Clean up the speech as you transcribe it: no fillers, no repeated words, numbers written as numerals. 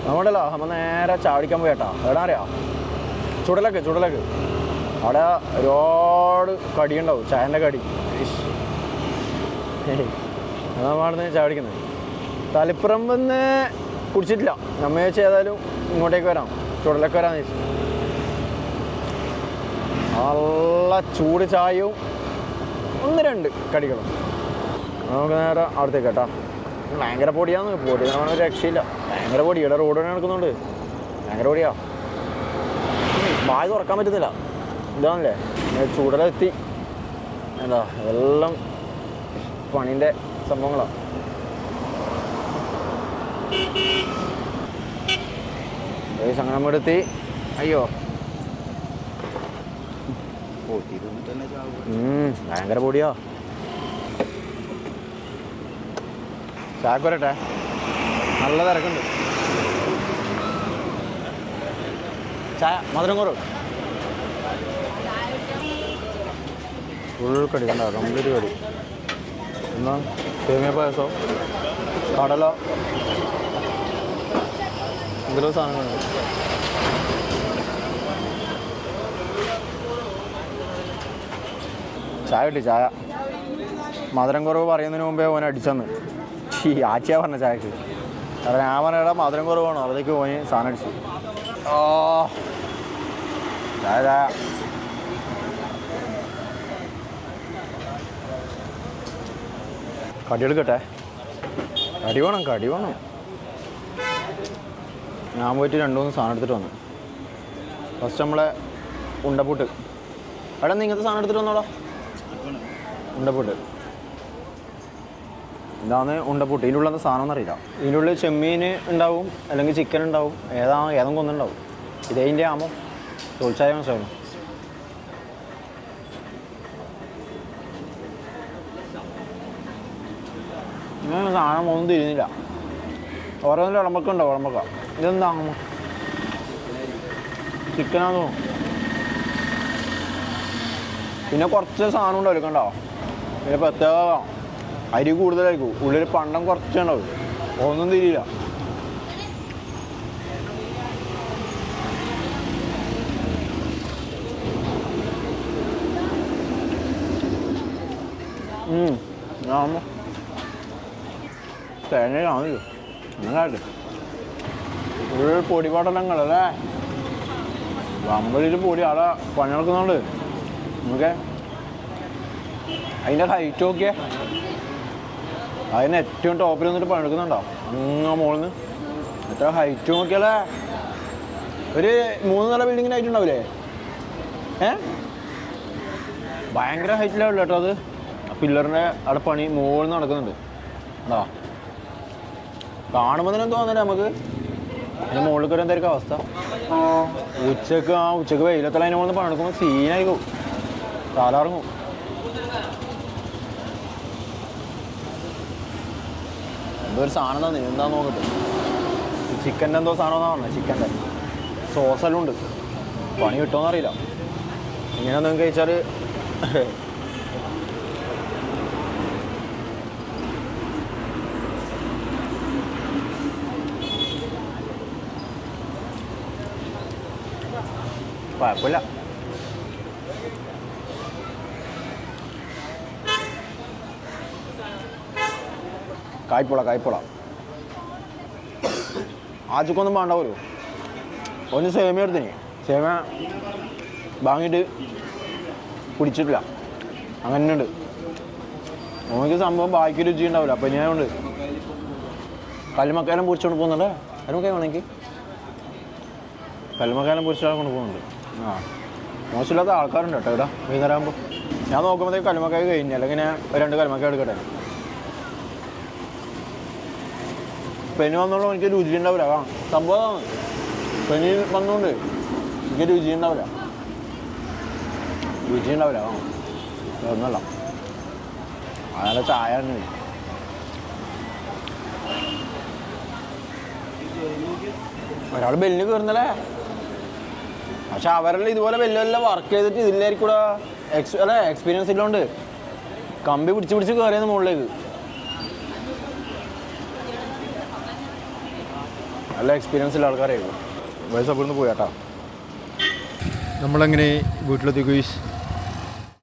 നമ്മടല്ലോ നമ്മൾ നേരെ ചാടിക്കാൻ പോയേട്ടാ. എവിടെ അറിയാം? ചുടലക്ക് അവിടെ ഒരുപാട് കടിയുണ്ടാവും, ചായൻ്റെ കടി. നമ്മളവിടുന്ന് ചാടിക്കുന്നത്. തളിപ്പറമ്പെന്ന് കുടിച്ചിട്ടില്ല. നമ്മ ചോദിച്ചാൽ ഏതായാലും ഇങ്ങോട്ടേക്ക് വരാം, ചുടലക്ക് വരാമെന്ന് ചോദിച്ചു. നല്ല ചൂട് ചായയും 1-2 കടികളും. നമുക്ക് നേരെ അവിടത്തേക്ക് കേട്ടോ. ഭയങ്കര പൊടിയാന്ന്, പൊടി നമ്മൾ രക്ഷയില്ല. ഭയങ്കര പൊടി, ഇവിടെ റോഡ് തന്നെ നടക്കുന്നുണ്ട്. ഭയങ്കര പൊടിയാ, ബാഗ് തുറക്കാൻ പറ്റുന്നില്ല. ഇതാണല്ലേ ചൂടലെത്തി. എന്താ എല്ലാം പണീൻ്റെ സംഭവങ്ങളാണ്. അങ്ങനെ നമ്മൾ എടുത്തി. അയ്യോ ഭയങ്കര പൊടിയാ. ചാക്ക് വരട്ടെ, നല്ല തിരക്കുണ്ട്. ചായ മധുരം കുറവ്. ഫുൾ കടി കണ്ടോ, കംപ്ലീറ്റ് കടി. എന്നാ സേമിയ പായസോ കടല എന്തെങ്കിലും സാധനങ്ങളുണ്ട്. ചായ കിട്ടി, ചായ. മധുരം കുറവ് പറയുന്നതിന് മുമ്പേ ഓനെ അടിച്ചെന്ന് ആച്ചിയാ പറഞ്ഞ ചായക്ക്. കാരണം ഞാൻ പറഞ്ഞ മധുരം കുറവാണോ, അതിലേക്ക് ഓന് സാധനം അടിച്ചു. ഓ ചായ ചായ. കടി എടുക്കട്ടെ. കടി വേണം. ഞാൻ പോയിട്ട് 2-3 സാധനം എടുത്തിട്ട് വന്നു. ഫസ്റ്റ് നമ്മളെ ഉണ്ടപ്പൂട്ട്. അവിടെ നിന്ന് ഇങ്ങനത്തെ സാധനം എടുത്തിട്ട് വന്നോളോ. ഉണ്ടപ്പൂട്ട് ഇതാണ് ഉണ്ടപ്പൂട്ട്. ഇതിൻ്റെ ഉള്ളിൽ സാധനം ഒന്നും അറിയില്ല. ഇതിൻ്റെ ഉള്ളിൽ ചെമ്മീൻ ഉണ്ടാവും, അല്ലെങ്കിൽ ചിക്കൻ ഉണ്ടാവും, ഏതെങ്കിലും ഒന്നുണ്ടാവും. ഇതേതിൻ്റെ ആമോ ചോദിച്ചാൽ മനസ്സിലാവും. ഇങ്ങനെ സാധനം ഒന്നും തിരിഞ്ഞില്ല. ഓരോന്നിലും ഇളമ്പക്കുണ്ടോ, ഇളമ്പക്ക. ഇതെന്താണോ ചിക്കനാന്ന് തോന്നും. പിന്നെ കുറച്ച് സാധനം ഉണ്ടാവും കണ്ടോ. പിന്നെ പ്രത്യേക അരി കൂടുതലായിരിക്കും, ഉള്ളിൽ പണ്ടം കുറച്ചുണ്ടാവും. ഒന്നും തിരിയില്ല. തേങ്ങ കാണില്ലോ അങ്ങനെ ഉള്ളിൽ പൊടിപാടലങ്ങളല്ലേ. വമ്പലിൽ പൊടി അവിടെ പണി നടക്കുന്നുണ്ട്. നമുക്ക് അതിൻ്റെ ഹൈറ്റ് നോക്കിയേ. അതിന് ഏറ്റവും ടോപ്പിൽ നിന്നിട്ട് പണിയെടുക്കുന്നുണ്ടോ അങ്ങ് മുകളിൽ നിന്ന്. എത്ര ഹൈറ്റ് നോക്കിയാലേ, ഒരു 3 നില ബിൽഡിങ്ങിന് ഹൈറ്റ് ഉണ്ടാവില്ലേ? ഭയങ്കര ഹൈറ്റിലാവില്ല കേട്ടോ അത്. ആ പില്ലറിൻ്റെ അവിടെ പണി മുകളിൽ നിന്ന് നടക്കുന്നുണ്ട്. എന്താ കാണുമ്പോൾ തന്നെ തോന്നില്ല നമുക്ക്. അതിന് മുകളിൽ കയറി എന്തായിരിക്കും അവസ്ഥ. ഉച്ചക്ക് വെയിലത്തല്ല അതിന് മുകളിൽ പണിയെടുക്കുമ്പോൾ സീനായിരിക്കും, കാലിറങ്ങും. എന്തോ ഒരു സാധനം തന്നെ, എന്താന്ന് നോക്കട്ടെ. ചിക്കൻ്റെ എന്തോ സാധനം എന്നാ പറഞ്ഞത്. ചിക്കൻ്റെ സോസെല്ലാം ഉണ്ട്. പണി കിട്ടുമോയെന്നറിയില്ല. ഇങ്ങനെ നിങ്ങൾക്ക് കഴിച്ചാൽ കുഴപ്പമില്ല. കായ്പോള ആച്ചക്കൊന്നും വേണ്ട പോലും. ഒന്ന് സേമിയ എടുത്തിന്. സേമിയ വാങ്ങിയിട്ട് കുടിച്ചിട്ടില്ല, അങ്ങനെ ഉണ്ട്. നമുക്ക് സംഭവം ബാക്കി രുചി ഉണ്ടാവില്ല. അപ്പം ഞാനുണ്ട് കല്ലുമക്കാലം പൊരിച്ചുകൊണ്ട് പോകുന്നുണ്ട്. കല്ലുമക്കായ വേണമെങ്കിൽ കല്ലുമക്കാലം പൊരിച്ചാൽ കൊണ്ട് പോകുന്നുണ്ട്. മോശമില്ലാത്ത ആൾക്കാരുണ്ട് കേട്ടോ ഇവിടെ വൈകുന്നേരം ആകുമ്പോൾ. ഞാൻ നോക്കുമ്പോഴത്തേക്ക് കല്ലുമക്കായ കഴിഞ്ഞു, അല്ലെങ്കിൽ ഞാൻ 2 കല്ലുമക്കായ എടുക്കട്ടെ. പെനി വന്നോളൂ എനിക്ക് രുചി ഉണ്ടാവില്ല. സംഭവമാണ് പെനി വന്നുകൊണ്ട് എനിക്ക് രുചി ഉണ്ടാവില്ല. ഒന്നല്ല, അതല്ല ചായ തന്നെ. ഒരാൾ ബെല്ലിന് കയറുന്നല്ലേ. പക്ഷെ അവരെല്ലാം ഇതുപോലെ ബെല്ലെല്ലാം വർക്ക് ചെയ്തിട്ട് ഇതിലായിരിക്കും കൂടെ എക്സ്പീരിയൻസ് ഇല്ലോണ്ട് കമ്പി പിടിച്ച് കയറിയെന്ന് മുകളിലേക്ക്. നല്ല എക്സ്പീരിയൻസ് ഉള്ള ആൾക്കാരായിരുന്നു. വയസ്സ് അപ്പോഴൊന്ന് പോയാട്ടാ. നമ്മളങ്ങനെ വീട്ടിലെത്തി ഗുയിസ്.